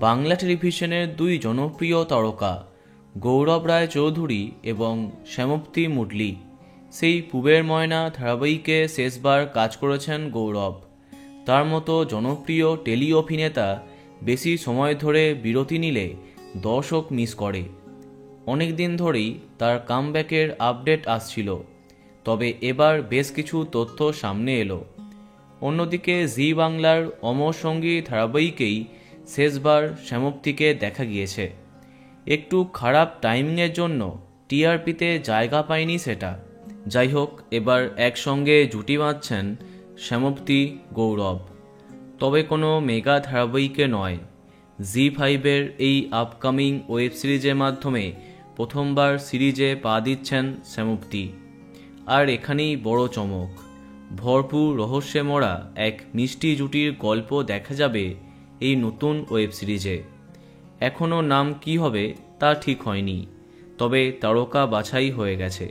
বাংলা টেলিভিশনের দুই জনপ্রিয় তারকা গৌরব রায় চৌধুরী এবং শ্যামপ্তি মুডলি। সেই পুবের ময়না ধারাবাহিকে শেষবার কাজ করেছেন গৌরব। তার মতো জনপ্রিয় টেলি অভিনেতা বেশি সময় ধরে বিরতি নিলে দর্শক মিস করে। অনেক দিন ধরেই তার কামব্যাকের আপডেট আসছিল, তবে এবার বেশ কিছু তথ্য সামনে এলো। অন্যদিকে জি বাংলার অমর সঙ্গী ধারাবাহিকেই শেষবার শ্যামপ্তিকে দেখা গিয়েছে। একটু খারাপ টাইমিংয়ের জন্য টিআরপিতে জায়গা পায়নি সেটা। যাই হোক, এবার একসঙ্গে জুটি বাঁধছেন শ্যামপ্তি গৌরব, তবে কোনো মেগা ধারাবাহিকে নয়। জি5-এর এই আপকামিং ওয়েব সিরিজের মাধ্যমে প্রথমবার সিরিজে পা দিচ্ছেন শ্যামপ্তি। আর এখানেই বড় চমক, ভরপুর রহস্যে মোড়া এক মিষ্টি জুটির গল্প দেখা যাবে এই নতুন ওয়েব সিরিজে। এখনও নাম কি হবে তা ঠিক হয়নি, তবে তারকা বাছাই হয়ে গেছে।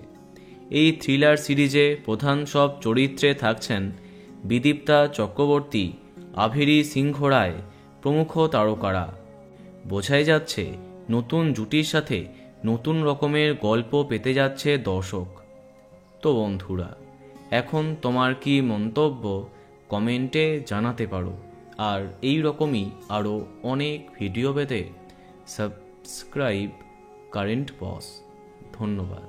এই থ্রিলার সিরিজে প্রধান সব চরিত্রে থাকছেন বিদীপ্তা চক্রবর্তী, আভেরি সিংহ রায় প্রমুখ তারকারা। বোঝাই যাচ্ছে নতুন জুটির সাথে নতুন রকমের গল্প পেতে যাচ্ছে দর্শক। তো বন্ধুরা, এখন তোমার কি মন্তব্য কমেন্টে জানাতে পারো। আর এই রকমই আরও অনেক ভিডিও পেতে সাবস্ক্রাইব কারেন্ট বস। ধন্যবাদ।